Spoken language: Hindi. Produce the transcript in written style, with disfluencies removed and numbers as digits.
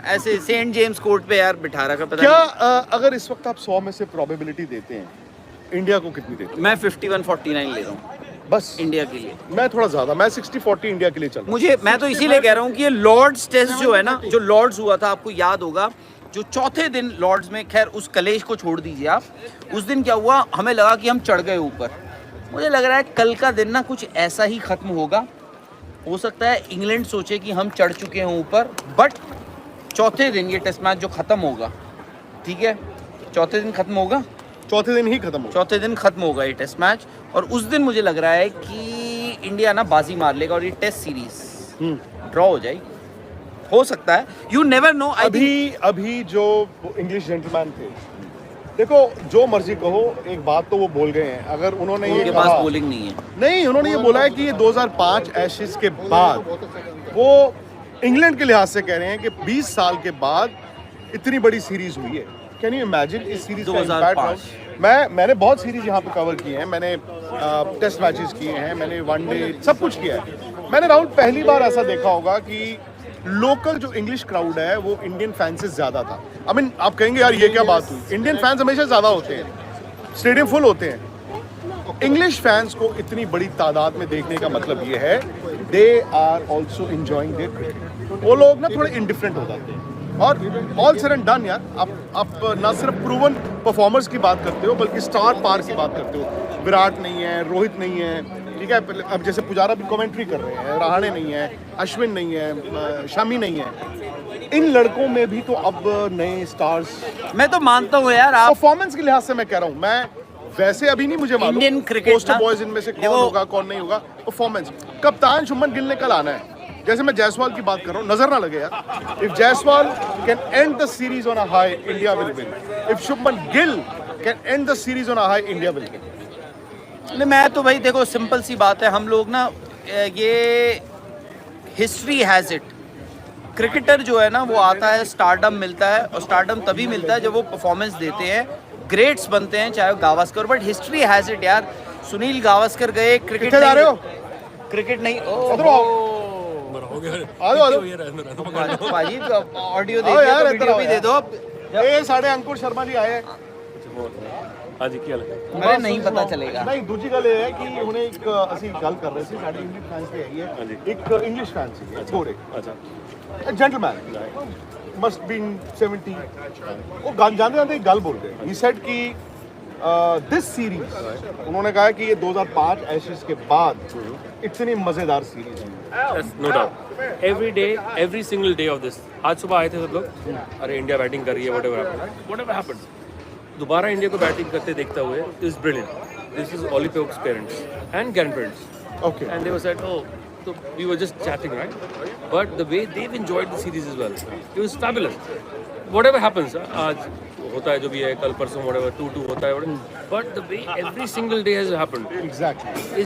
ऐसे सेंट जेम्स कोर्ट पे यार बिठा रखा पता क्या नहीं। अगर इस वक्त आप 100 में से प्रोबेबिलिटी देते हैं, इंडिया को कितनी देते मैं 51-49 ले रहा हूँ हैं? बस इंडिया के लिए। मैं थोड़ा ज्यादा, मैं 60-40 इंडिया के लिए चल रहा मैं तो इसीलिए कह रहा हूँ कि ये लॉर्ड्स टेस्ट जो है ना, जो लॉर्ड्स हुआ था आपको याद होगा, जो चौथे दिन लॉर्ड्स में, खैर उस कलेश को छोड़ दीजिए आप, उस दिन क्या हुआ, हमें लगा कि हम चढ़ गए ऊपर। मुझे लग रहा है कल का दिन ना कुछ ऐसा ही खत्म होगा। हो सकता है इंग्लैंड सोचे कि हम चढ़ चुके हैं ऊपर, बट चौथे दिन ये टेस्ट मैच जो खत्म होगा, ठीक है, चौथे दिन खत्म होगा, चौथे दिन ही खत्म हो। चौथे दिन खत्म होगा ये टेस्ट मैच, और उस दिन मुझे लग रहा है कि इंडिया ना बाजी मार लेगा और ये टेस्ट सीरीज ड्रॉ हो जाएगी। हो सकता है, यू नेवर नो। अभी जो इंग्लिश जेंटलमैन थे, देखो जो मर्जी कहो, एक बात तो वो बोल गए हैं। अगर उन्होंने ये उनके कहा, पास बॉलिंग नहीं है। नहीं, उन्होंने ये बोला है कि ये 2005 एशेज के बाद, वो इंग्लैंड के लिहाज से कह रहे हैं कि 20 साल के बाद इतनी बड़ी सीरीज हुई है। कैन यू इमेजिन इस सीरीज का इम्पैक्ट? मैंने बहुत सीरीज यहाँ पे कवर की हैं, मैंने टेस्ट मैचेस किए हैं, मैंने वनडे सब कुछ किया है। मैंने राहुल पहली बार ऐसा देखा होगा कि लोकल जो इंग्लिश क्राउड है वो इंडियन फैन से ज्यादा था। आई मीन आप कहेंगे यार ये क्या बात हुई, इंडियन फैंस हमेशा ज्यादा होते हैं, स्टेडियम फुल होते हैं। इंग्लिश फैंस को इतनी बड़ी तादाद में देखने का मतलब ये है, they are also enjoying their cricket. वो लोग ना थोड़े इंडिफरेंट हो जाते हैं। और ऑल सर एंड डन यार, आप ना सिर्फ प्रूवन परफॉर्मर्स की बात करते हो, बल्कि स्टार पार की बात करते हो। विराट नहीं है, रोहित नहीं है, ठीक है, अब जैसे पुजारा भी कमेंट्री कर रहे हैं, रहाणे नहीं है, अश्विन नहीं है, शमी नहीं है। इन लड़कों में भी तो अब नए स्टार्स, मैं तो मानता हूँ यार, आप परफॉर्मेंस के लिहाज से मैं कह रहा हूँ, मैं वैसे अभी नहीं मुझे मालूम इंडियन क्रिकेट पोस्टर बॉयज इनमें से कौन होगा कौन नहीं होगा। परफॉर्मेंस, कप्तान शुभमन गिल ने कल आना है। जैसे मैं जायसवाल की बात कर रहा हूँ, नजर ना लगे यार, if Jaiswal can and the series on a high, India will win. If Shubman Gill can and the series on a high, India will win. नहीं, मैं तो भाई देखो सिंपल सी बात है, हम लोग ना ये हिस्ट्री हैज इट, क्रिकेटर जो है ना वो आता है, स्टारडम मिलता है, और स्टारडम तभी मिलता है जब वो परफॉर्मेंस देते हैं, ग्रेट्स बनते हैं, चाहे वो Gavaskar, but history has it यार। सुनील गावस्कर गए, क्रिकेट जा रहे हो? क्रिकेट नहीं, भाई ऑडियो दे यार, दो, वीडियो भी दे दो। ਇਹ ਸਾਡੇ ਅੰਕੁਰ ਸ਼ਰਮਾ ਜੀ ਆਏ। ਹਾਂਜੀ ਕੀ ਹਾਲ ਹੈ? मेरे नहीं पता चलेगा। ਨਹੀਂ, ਦੂਜੀ ਗੱਲ ਇਹ ਹੈ ਕਿ ਹੁਣੇ ਇੱਕ ਅਸੀਂ ਗੱਲ ਕਰ ਰਹੇ ਸੀ, ਸਾਡੇ ਇੰਗਲਿਸ਼ ਫੈਨਸ ਤੇ ਹੈਗੀ ਹੈ, ਇੱਕ ਇੰਗਲਿਸ਼ ਫੈਨ ਸੀ ਗੋਰੇ, ਅੱਛਾ, जेंटलमैन मस्ट बीन 70। वो जानते जानते एक गल बोल गए, ही सेड कि दिस सीरीज, उन्होंने कहा कि ये 2005 एशेज के बाद इतनी मजेदार सीरीज है। No doubt, every day, every single day of this. आज सुबह आए थे सब लोग, अरे इंडिया बैटिंग कर रही है, व्हाटएवर हैपेंड, दोबारा इंडिया को बैटिंग करते देखते हुए is brilliant. This is Ollie Pope's parents and grand parents, okay, and they were said, oh, so we were just chatting, right? But the way they've enjoyed the series as well, it was fabulous. Whatever happens, आज होता है जो भी है, कल परसों whatever 2-2 होता है, but the way every single day has happened, exactly.